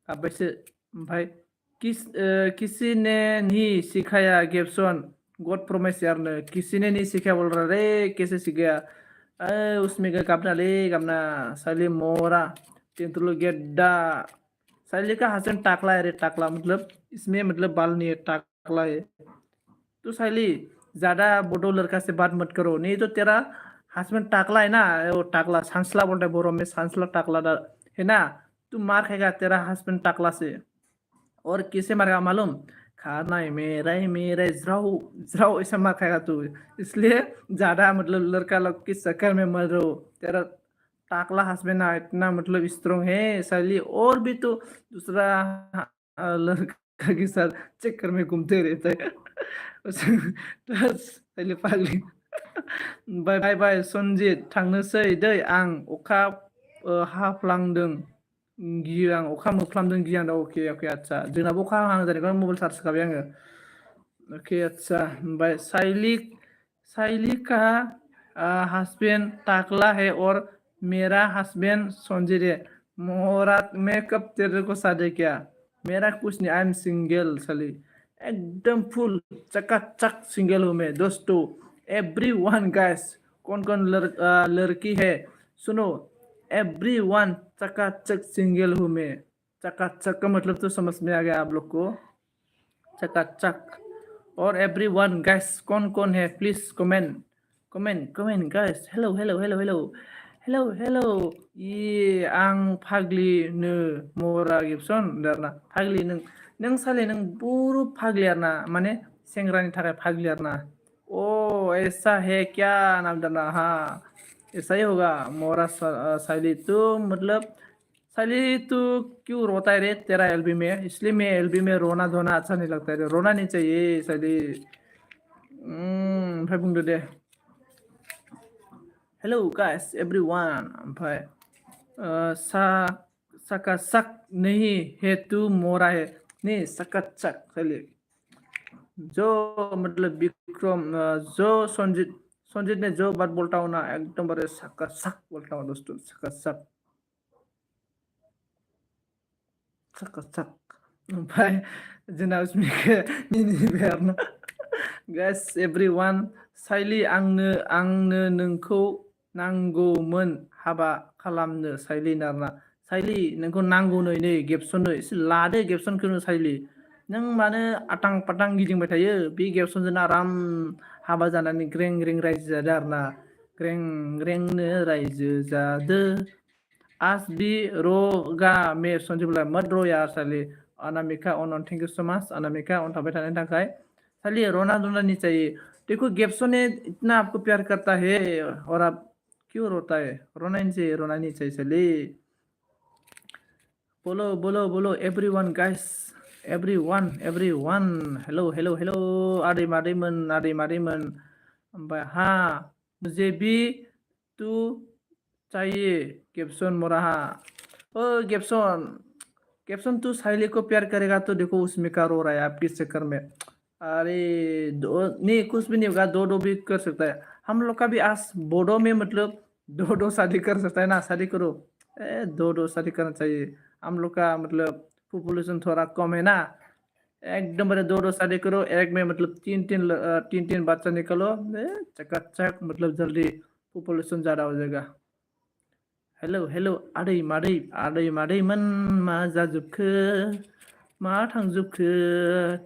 अब वैसे भाई किसी ने नहीं सिखाया गेप्सन गॉड प्रॉमिस यार ने किसी ने नहीं सिखाया बोल रहा रे कैसे सीख गया उसमें का कापना ले कापना साली मोरा तेंतुलो गेड्डा साली का हसन टाकला है रे टाकला मतलब इसमें मतलब बाल नहीं है टाकला है तो साली ज्यादा बोडो लड़का से बात मत करो नहीं तो तेरा हस्बैंड टाकला है ना वो टाकला सांसला बोलते हैं बोरो में सांसला टाकला है ना तू मार खाएगा तेरा हस्बैंड टाकला से और किसे मारेगा मालूम खाना है मेरा है, जराओ जराओ ऐसा मार खाएगा तू इसलिए ज्यादा मतलब लड़का लोग के चक्कर में मत रहो तेरा टाकला हस्बैंड ना इतना मतलब स्ट्रोंग है साली और भी तो दूसरा लड़का के साथ चक्कर में घूमते रहता है साली पागली बाय बाय बाय सनजित थांनोसै दै आं अखा हाफ्लांदों गियो आं अखा मोफ्लामदों गियो आं अके अके आदसा जोंनाबो अखा हाहां जानायखौ मबाइल चार्ज होखाबाय आङो अके आदसा ओमफ्राय साइली का हस्बैंड टाकला है और मेरा हस्बैंड संजीत है मोहरात में कब तेरे को शादी किया मेरा कुछ नहीं आई एम सिंगल साली एकदम फुल चकाचक सिंगल हूँ मैं दोस्तों एवरी वन गाइस कौन कौन लड़की है सुनो एवरीवन चकाचक सिंगल हूँ मैं चकाचक का मतलब तो समझ में आ गया आप लोग को चकाचक और एवरीवन गाइस कौन कौन है please comment comment comment guys hello hello hello hello hello hello ये आं फाग्लि नो मरा गिबसन दारना फाग्लि नों साले नों बुरु फाग्लि आरना माने सेंग्रानि थाखाय फाग्लि आरना ओ ऐसा है क्या नाम दाना हाँ ऐसा ही होगा मोरा साली तो मतलब साली तू क्यों रोता है रे तेरा एलबी में इसलिए मैं एलबी में रोना धोना अच्छा नहीं लगता है रोना नहीं चाहिए साली ओमफ्राय बुंदो दे हेलो गाइस एवरीवन ओमफ्राय सा सका सक नहीं है तू मोरा है नहीं सकत सक साली जो मतलब विक्रम जो संजीत ने जो बात बोलता हूँ ना एकदम बड़े सका सक बोलता हूँ दोस्तों सका सक सका सक ओमफ्राय जोंना उसमें मिनिबाय आरोना गाइस एवरीवन साइली आंनो नोंखौ नांगौमोन हाबा खालामनो साइली नारना साइली नोंखौ नांगौ नै गेबसननो एसे लादो गेबसनखौनो साइली नों मानो आटां पाटां गिदिंबाय थायो बे गेबसनजों आराम हाबा जानानै ग्रें ग्रें रायजो जादो आरोना ग्रें ग्रेंनो रायजो जादो आज भी रोगा में संजीवला मत रो यार साली Anamika on thank you so much Anamika on थाबाय थानायनि थाखाय साली रोना धोना नहीं चाहिए देखो गेप्सो ने इतना आपको प्यार करता है और आप क्यों रोता है रोना नहीं चाहिए रोना नहीं चाहिए साली बोलो बोलो बोलो everyone guys everyone hello hello hello आदै मादैमोन ओमफ्राय हाँ मुझे भी तू चाहिए गेप्सन मोराहा ओ गेप्सन तू साइली को प्यार करेगा तो देखो उसमें का रो रहा है आपके चक्कर में अरे नहीं कुछ भी नहीं होगा दो भी कर सकता है हम लोग का भी आज बोडो में मतलब दो शादी कर सकता है ना शादी करो दो शादी करना चाहिए हम लोग का मतलब पॉपुलेशन थोड़ा कम है ना एकदम बड़े दो शादी करो एक में मतलब तीन बच्चा निकलो चकाचक मतलब जल्दी पॉपुलेशन ज़्यादा हो जाएगा हेलो हेलो आदै मादैमोन मा जाजोबखो मा थांजोबखो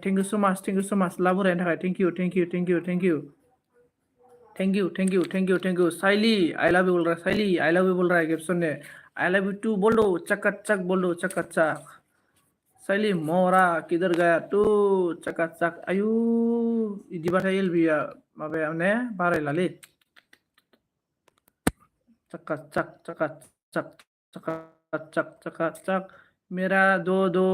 थैंक यू सो मच लाभ होनायनि थाखाय thank you Saili I love you बोल रहा है साइली आई लव यू बोल रहा है गेप्सन ने आई लव यू टू बोल दो चकाचक बोल दो चकाचक साइली मोरा किधर गया तू चकाचक आयु इदिबाथाय एलबिया माबाया ने बारायलालै चकाचक चकाचक चकाचक चकाचक मेरा दो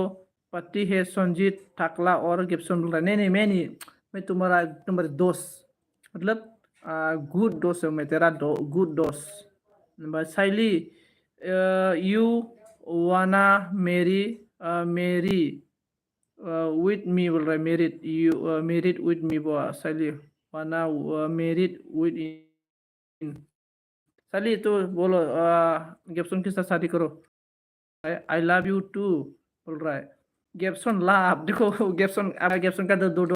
पति है संजीत टाकला और गिब्सन बोल रहा है नहीं मैं तुम्हारा तुम्हारे दोस्त मतलब गुड दोस्त है मैं तेरा गुड दोस्त साइली यू वाना मेरी विथ मी बोल रहा है मेरिड विथ मी बोला साइली वाना मेरिड विथ इन साली तो बोलो गेप्सन के साथ शादी करो I love you too Alright. Gapson lah, देखो Gapson, apa Gapson का तो 2